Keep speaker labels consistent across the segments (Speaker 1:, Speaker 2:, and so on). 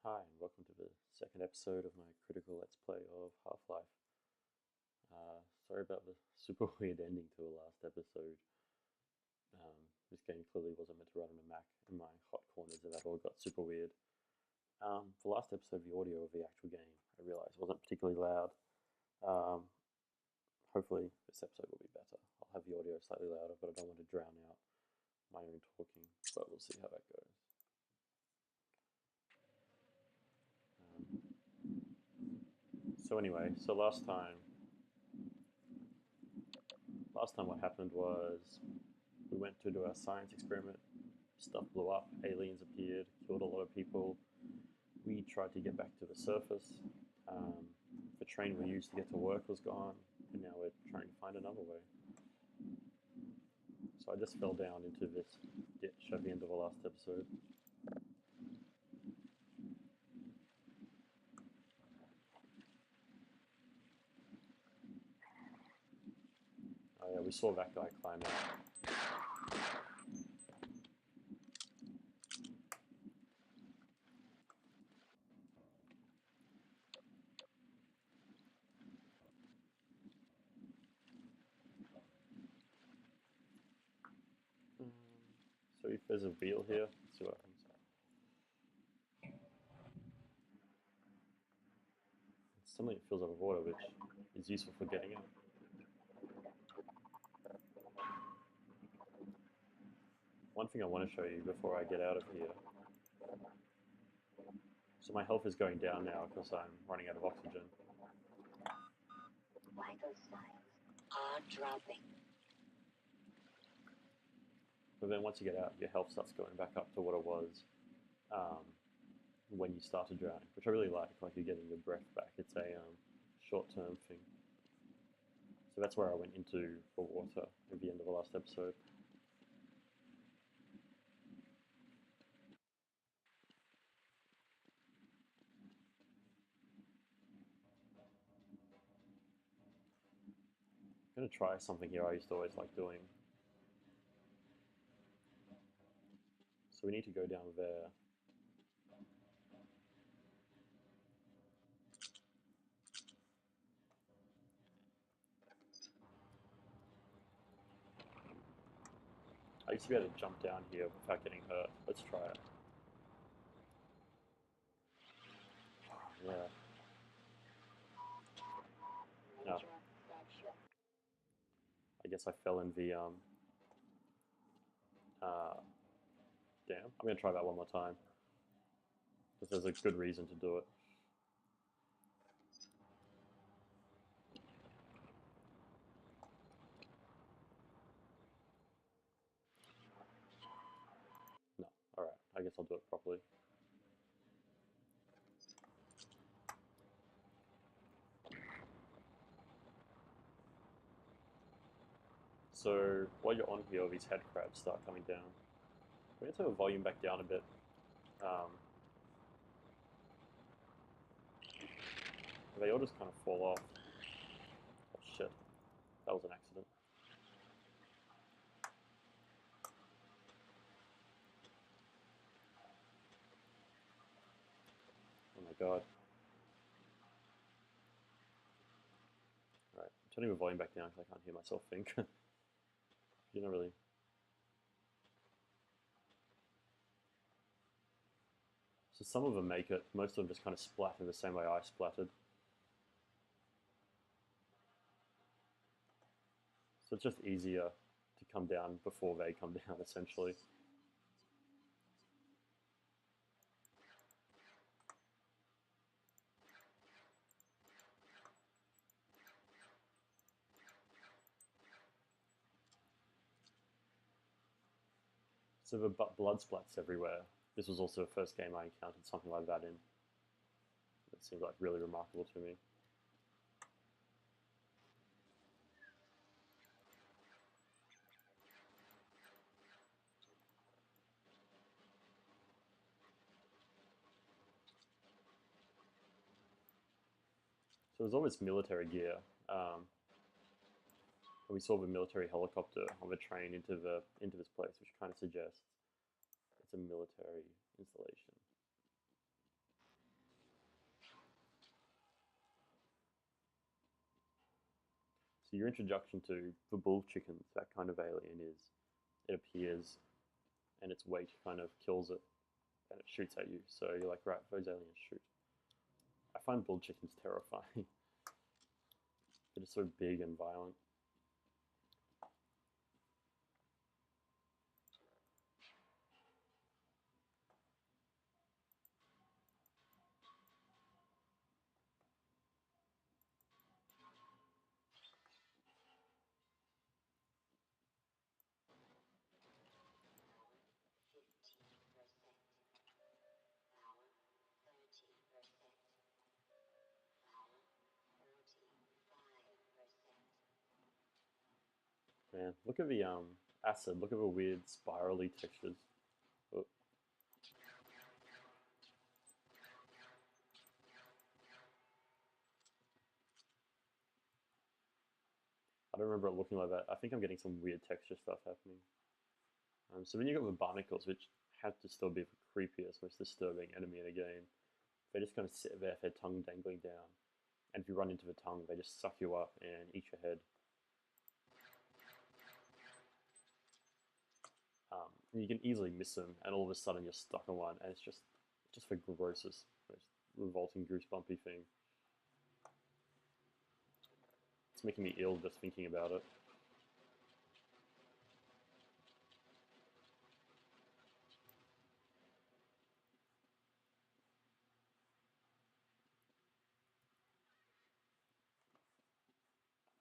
Speaker 1: Hi, and welcome to the second episode of my critical Let's Play of Half-Life. Sorry about the super weird ending to the last episode. This game clearly wasn't meant to run on a Mac, and my hot corners of that all got super weird. The last episode, the audio of the actual game, I realized wasn't particularly loud. Um, Hopefully this episode will be better. I'll have the audio slightly louder, but I don't want to drown out my own talking, but we'll see how that goes. So anyway, last time what happened was we went to do our science experiment. Stuff blew up, aliens appeared, killed a lot of people. We tried to get back to the surface. The train we used to get to work was gone, and now we're trying to find another way. So I just fell down into this ditch at the end of the last episode. Oh yeah, we saw that guy climb out. So if there's a wheel here, let's see what happens. Suddenly it fills up with water, which is useful for getting out. One thing I want to show you before I get out of here. So my health is going down now because I'm running out of oxygen.
Speaker 2: Vital signs are dropping.
Speaker 1: But then once you get out, your health starts going back up to what it was when you started drowning, which I really like you're getting your breath back. It's a short-term thing. So that's where I went into the water at the end of the last episode. I'm going to try something here I used to always like doing. So we need to go down there. I used to be able to jump down here without getting hurt. Let's try it. Yeah. No. I guess I fell in the damn. I'm going to try that one more time. Because there's a good reason to do it. No. Alright. I guess I'll do it properly. So while you're on here, these head crabs start coming down. We need to have the volume back down a bit. They all just kind of fall off. Oh shit. That was an accident. Oh my god. Alright, I'm turning the volume back down because I can't hear myself think. You're not really... So some of them make it, most of them just kind of splatter the same way I splattered. So it's just easier to come down before they come down, essentially. So the blood splats everywhere. This was also the first game I encountered something like that in. It seemed like really remarkable to me. So there's always military gear. And we saw the military helicopter on the train into this place, which kind of suggests it's a military installation. So your introduction to the bull chickens, that kind of alien, is it appears and its weight kind of kills it and it shoots at you. So you're like, right, those aliens shoot. I find bull chickens terrifying. They're just so big and violent. Man, look at the acid. Look at the weird spirally textures. Oh, I don't remember it looking like that. I think I'm getting some weird texture stuff happening. So then you got the barnacles, which have to still be the creepiest, most disturbing enemy in a game. They just kind of sit there with their tongue dangling down, and if you run into the tongue, they just suck you up and eat your head. And you can easily miss them, and all of a sudden you're stuck on one, and it's just the grossest, most revolting, goosebumpy thing. It's making me ill just thinking about it.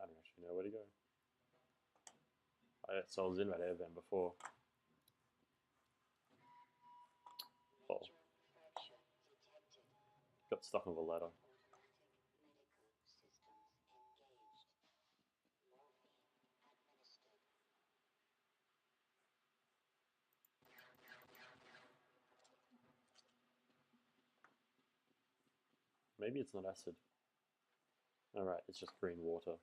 Speaker 1: I don't actually know where to go. So I was in that air vent before. Oh, got stuck on the ladder. Maybe it's not acid. Alright, it's just green water.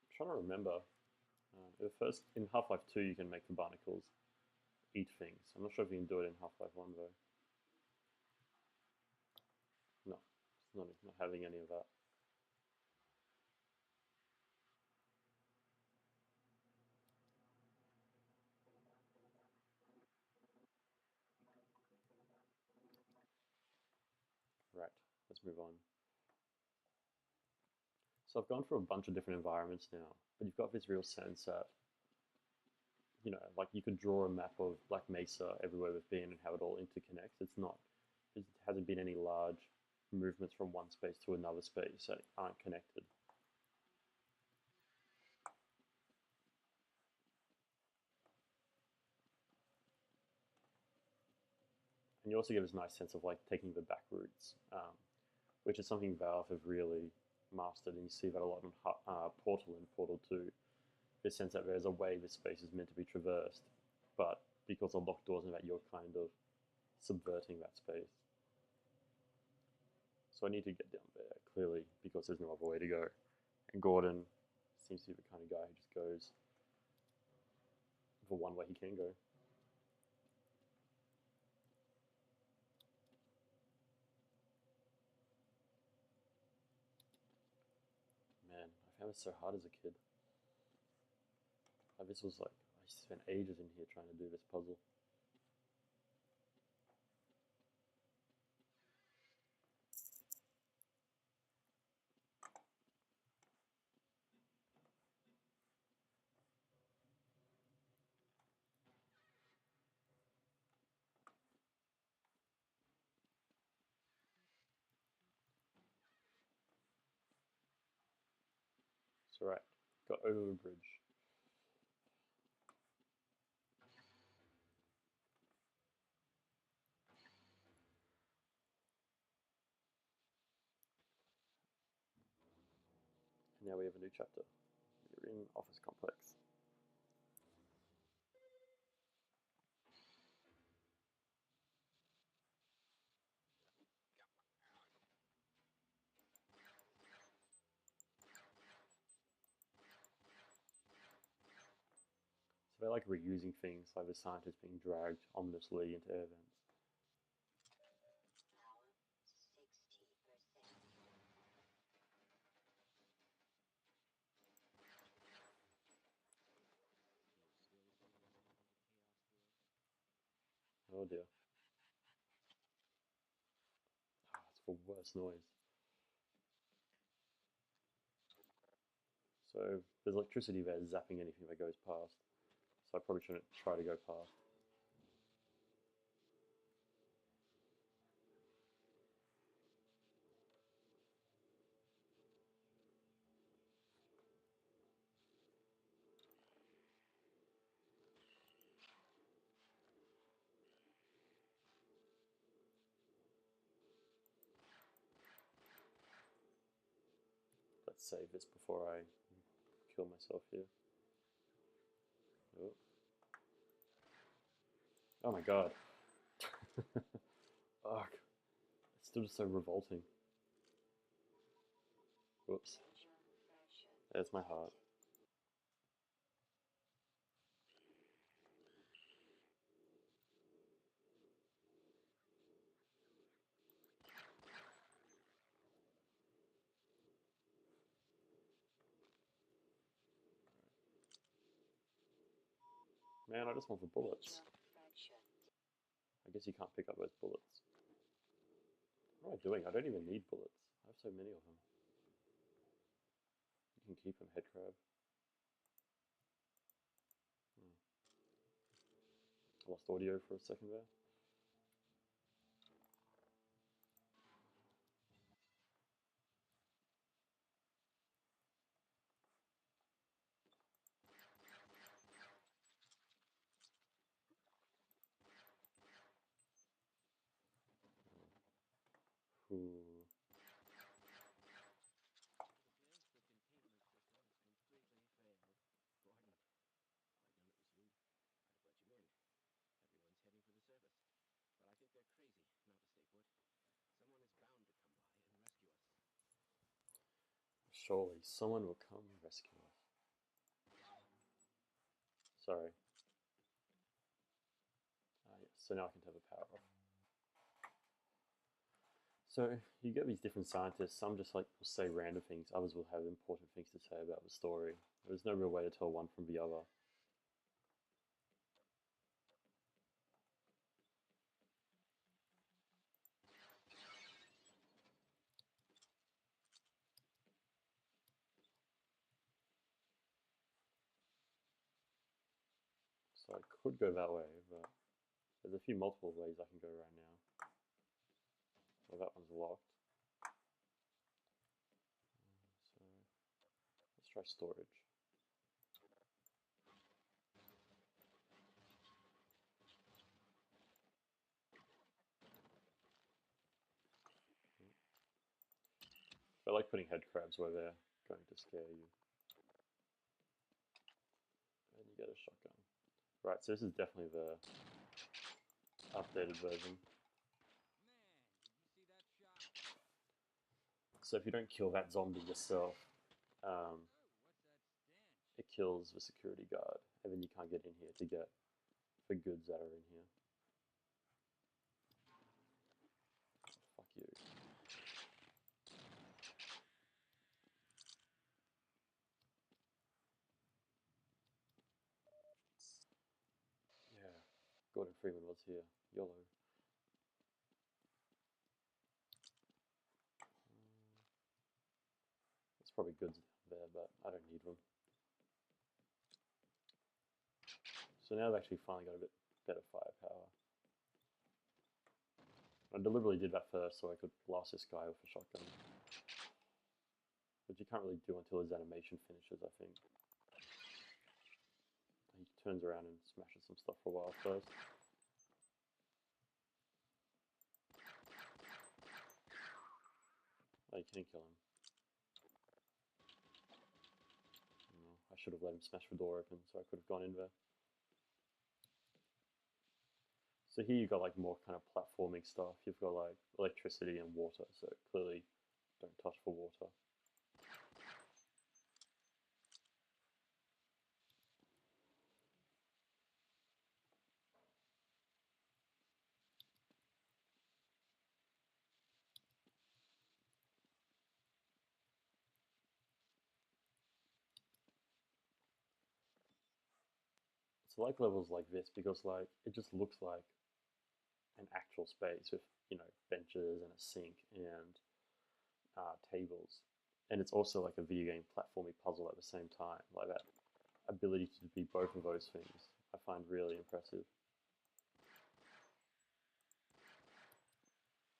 Speaker 1: I'm trying to remember. In Half-Life 2 you can make the barnacles eat things. I'm not sure if you can do it in Half-Life 1 though. No, it's not having any of that. Right, let's move on. So I've gone through a bunch of different environments now, but you've got this real sense that, like you could draw a map of Black Mesa everywhere we've been and how it all interconnects. It hasn't been any large movements from one space to another space that aren't connected. And you also get this nice sense of like taking the back routes, which is something Valve have really mastered, and you see that a lot in Portal and Portal 2. This sense that there's a way this space is meant to be traversed, but because of locked doors and that you're kind of subverting that space. So I need to get down there, clearly, because there's no other way to go. And Gordon seems to be the kind of guy who just goes for one way he can go. Man, I found this so hard as a kid. This was like, I spent ages in here trying to do this puzzle. It's alright. Got over the bridge. And now we have a new chapter. We're in Office Complex. They're like reusing things, like the scientists being dragged ominously into air vents.
Speaker 2: Power 60%.
Speaker 1: Oh dear. Ah, it's the worst noise. So there's electricity there zapping anything that goes past. So I probably shouldn't try to go past. Let's save this before I kill myself here. Oh, oh my god. Ugh. It's still just so revolting. Whoops. There's my heart. Man, I just want the bullets. I guess you can't pick up those bullets. What am I doing? I don't even need bullets. I have so many of them. You can keep them, head crab. I lost audio for a second there. Ooh. Surely someone will come rescue us. Sorry. Yes, so now I can turn the power off. So you get these different scientists. Some just like will say random things. Others will have important things to say about the story. There's no real way to tell one from the other. So I could go that way, but there's a few multiple ways I can go right now. Well, that one's locked. So let's try storage. I like putting head crabs where they're going to scare you. And you get a shotgun. Right, so this is definitely the updated version. So if you don't kill that zombie yourself, it kills the security guard, and then you can't get in here to get the goods that are in here. Fuck you. Yeah, Gordon Freeman was here. YOLO. There's probably goods there, but I don't need them. So now I've actually finally got a bit better firepower. I deliberately did that first so I could blast this guy with a shotgun. Which you can't really do until his animation finishes, I think. He turns around and smashes some stuff for a while first. Oh, you can kill him. No, I should have let him smash the door open so I could have gone in there. So here you've got like more kind of platforming stuff. You've got like electricity and water, so clearly don't touch for water. So I like levels like this because like it just looks like an actual space with benches and a sink and tables, and it's also like a video game platformy puzzle at the same time. Like that ability to be both of those things, I find really impressive.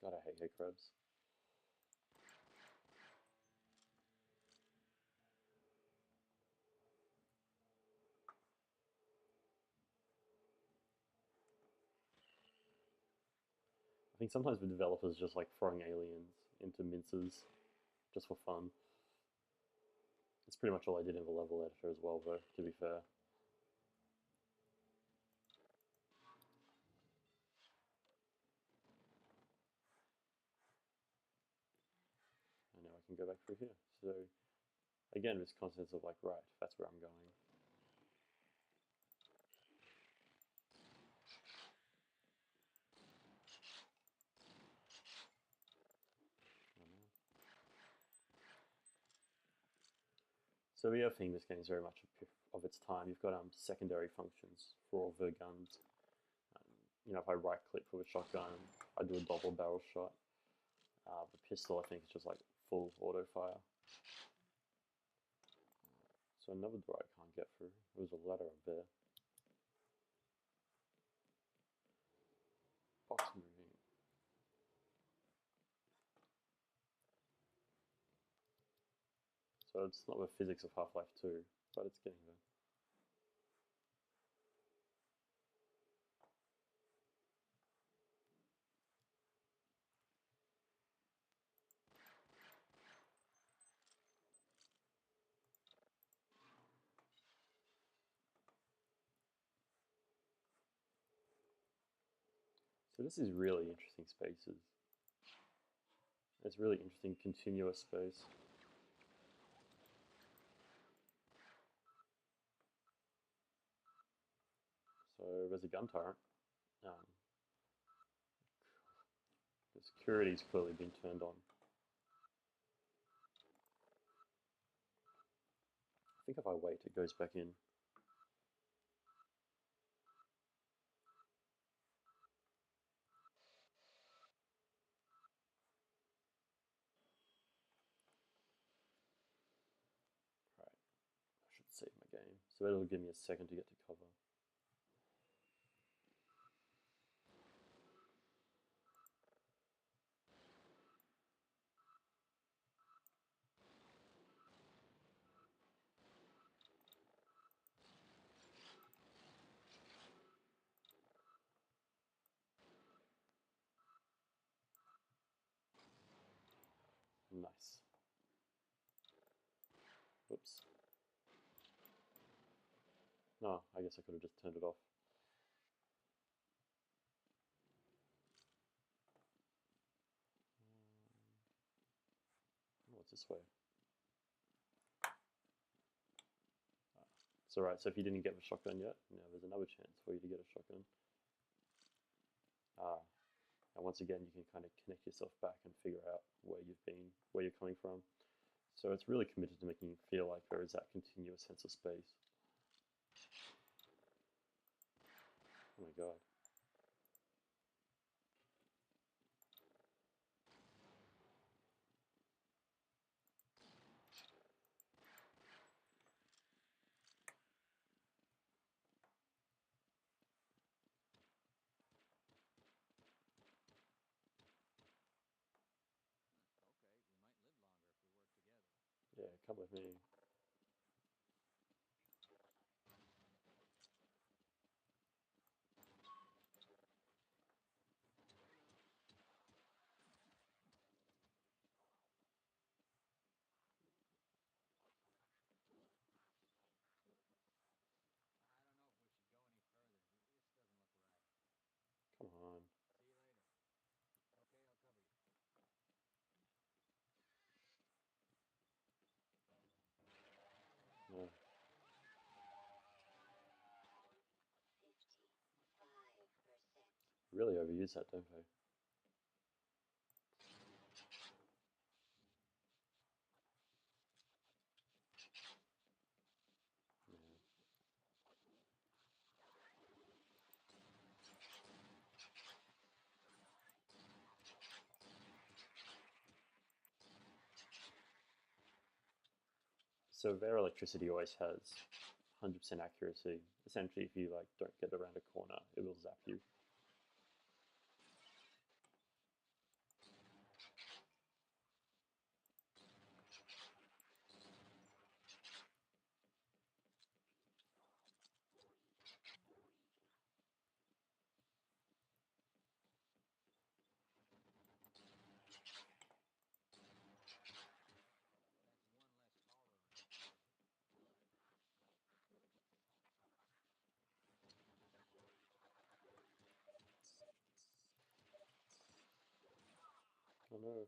Speaker 1: God, I hate hay crabs. I think sometimes the developers just like throwing aliens into minces just for fun. It's pretty much all I did in the level editor as well, though, to be fair. And now I can go back through here. So again, this concept of like, right, that's where I'm going. So the other thing this game is very much of its time. You've got secondary functions for all the guns. If I right click for the shotgun, I do a double barrel shot. The pistol, I think, is just like full auto fire. So another door I can't get through. There's a ladder up there. Box moving. So it's not the physics of Half-Life 2, but it's getting there. So this is really interesting spaces. It's really interesting continuous space. So there's a gun turret. The security's clearly been turned on. I think if I wait, it goes back in. Right, I should save my game. So it'll give me a second to get to cover. Nice. Whoops. No, I guess I could have just turned it off. What's this way? It's alright, so if you didn't get the shotgun yet, there's another chance for you to get a shotgun. And once again, you can kind of connect yourself back and figure out where you've been, where you're coming from. So it's really committed to making you feel like there is that continuous sense of space. Oh my god. Yeah, come with me. Come on. No.
Speaker 2: 55%.
Speaker 1: Really overuse that, don't they? Yeah. So their electricity always has 100% accuracy. Essentially, if you like don't get around a corner, it will zap you. Oh no.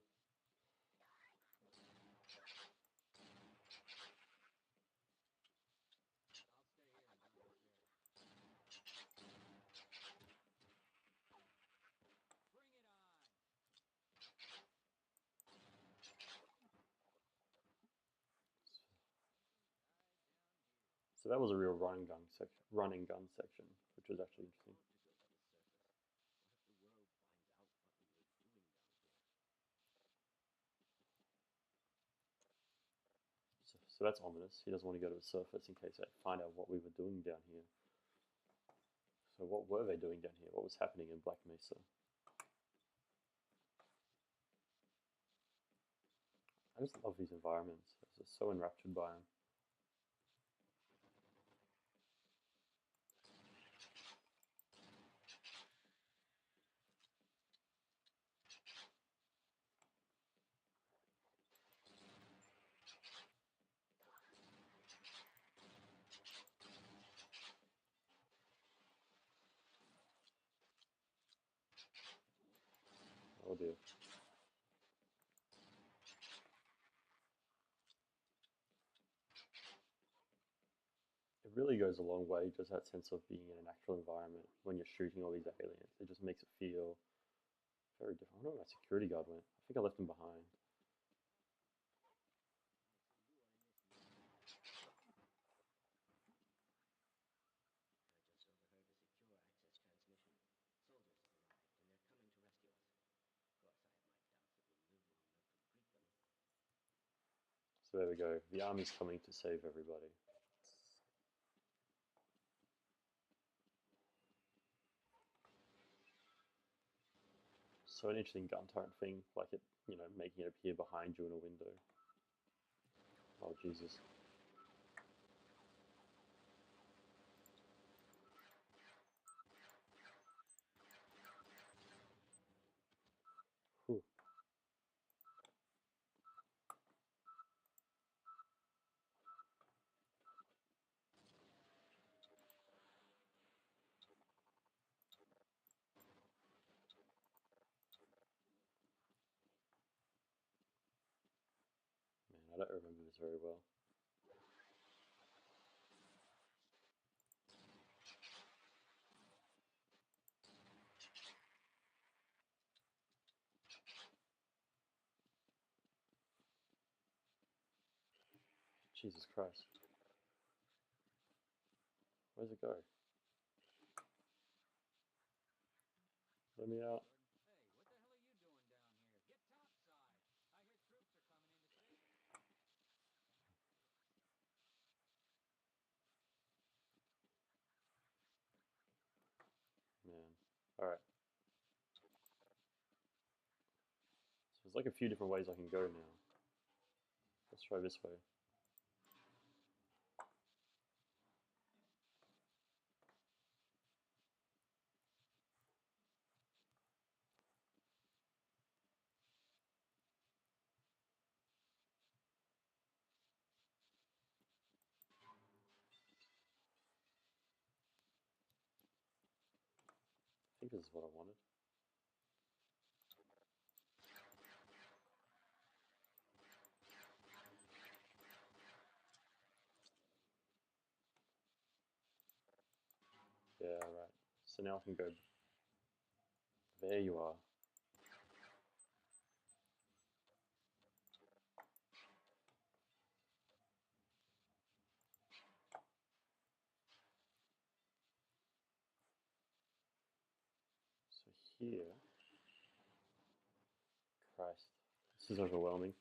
Speaker 1: So that was a real running gun section, which was actually interesting. So that's ominous. He doesn't want to go to the surface in case they find out what we were doing down here. So what were they doing down here? What was happening in Black Mesa? I just love these environments. I was just so enraptured by them. Oh dear. It really goes a long way, just that sense of being in an actual environment when you're shooting all these aliens. It just makes it feel very different. I wonder where my security guard went. I think I left him behind. So there we go. The army's coming to save everybody. So an interesting gun turret thing, like it, making it appear behind you in a window. Oh Jesus. Whew. Man, I don't remember this very well. Jesus Christ. Where's it go? Let me out. Man. Alright. So there's like a few different ways I can go now. Let's try this way. I think this is what I wanted. Yeah, right. So now I can go. There you are. So here. Christ. This is overwhelming.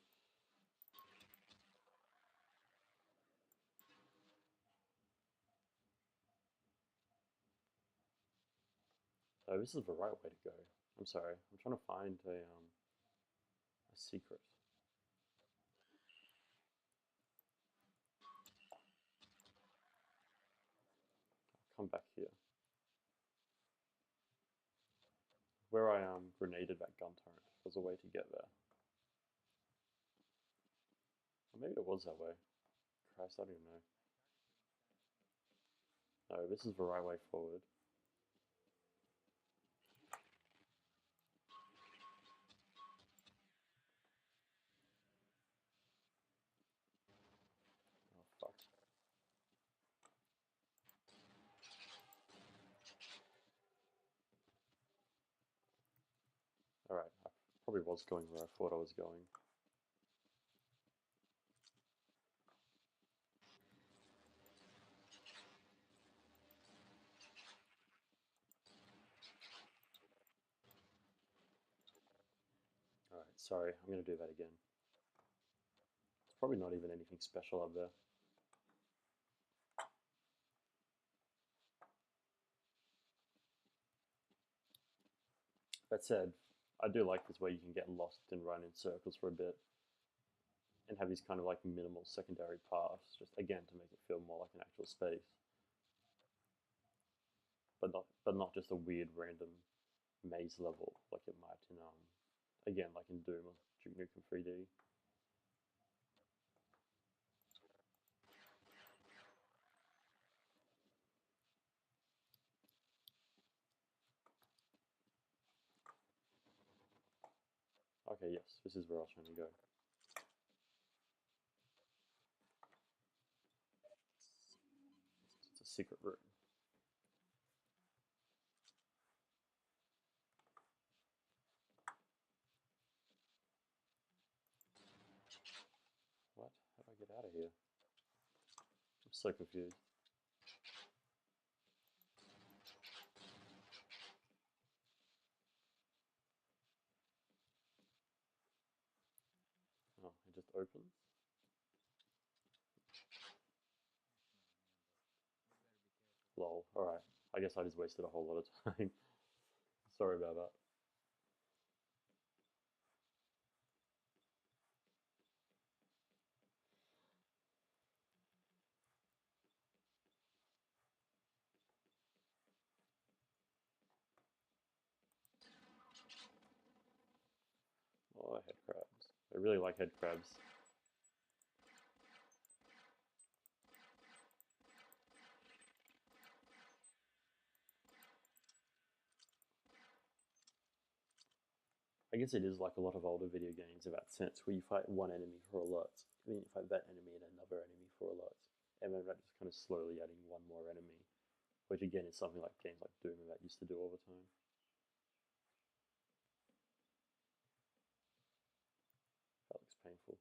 Speaker 1: Oh, this is the right way to go. I'm sorry. I'm trying to find a secret. I'll come back here. Where I grenaded that gun turret was a way to get there. Or maybe it was that way. Christ, I don't even know. No, this is the right way forward. Oh, fuck. Alright, I probably was going where I thought I was going. Alright, sorry, I'm gonna do that again. It's probably not even anything special up there. That said, I do like this way you can get lost and run in circles for a bit and have these kind of like minimal secondary paths, just again to make it feel more like an actual space. But not just a weird random maze level like it might in again like in Doom or Duke Nukem 3D. Okay, yes, this is where I was trying to go. It's a secret room. What? How do I get out of here? I'm so confused. Oh, it just opens? Lol. Alright. I guess I just wasted a whole lot of time. Sorry about that. Oh, head crabs. I really like head crabs. I guess it is like a lot of older video games in that sense, where you fight one enemy for a lot, and then you fight that enemy and another enemy for a lot, and then that just kind of slowly adding one more enemy, which again is something like games like Doom and that used to do all the time. That looks painful.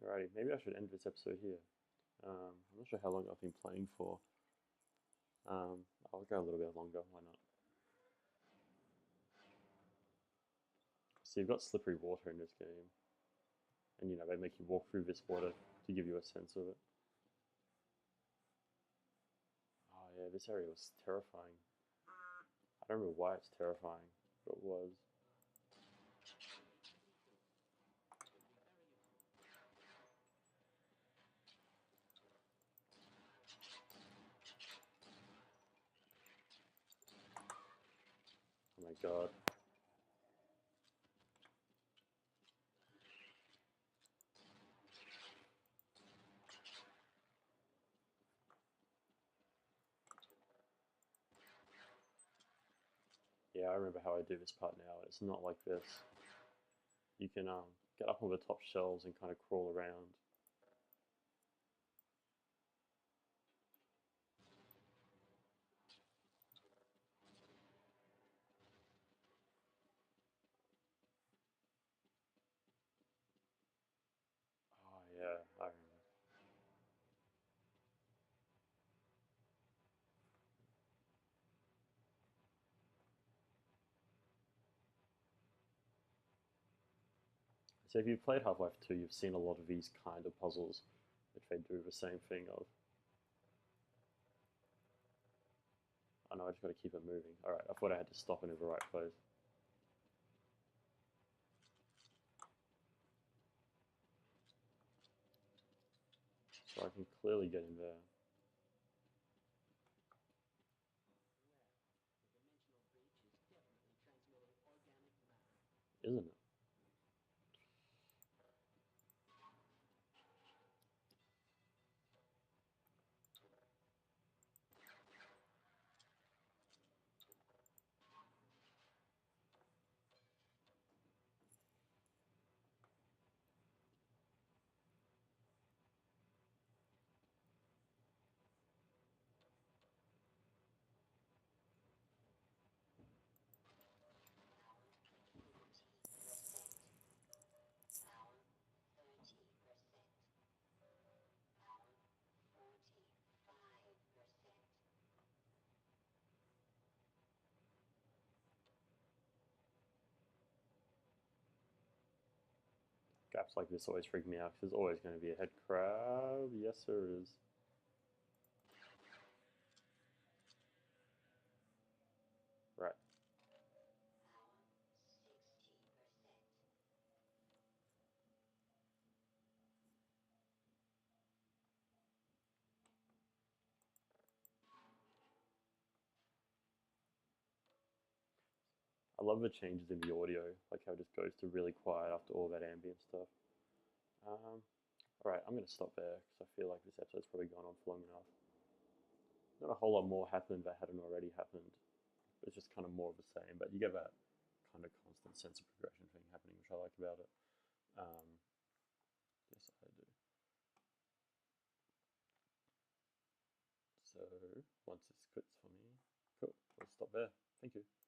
Speaker 1: Alrighty, maybe I should end this episode here. I'm not sure how long I've been playing for. I'll go a little bit longer, why not? So you've got slippery water in this game, and you know, they make you walk through this water to give you a sense of it. Oh yeah, this area was terrifying. I don't remember why it's terrifying, but it was. Oh my god. Yeah, I remember how I do this part now. It's not like this. You can get up on the top shelves and kind of crawl around. So if you've played Half-Life 2, you've seen a lot of these kind of puzzles, which they do the same thing of. I know, I just got to keep it moving. Alright, I thought I had to stop it in the right place. So I can clearly get in there. Isn't it? Gaps like this always freak me out because there's always going to be a head crab. Yes, there is. Right. I love the changes in the audio, like how it just goes to really quiet after all that ambient stuff. Alright, I'm going to stop there because I feel like this episode's probably gone on for long enough. Not a whole lot more happened that hadn't already happened. It's just kind of more of the same, but you get that kind of constant sense of progression thing happening, which I like about it. Um, yes, I do. So once this quits for me, cool, we'll stop there. Thank you.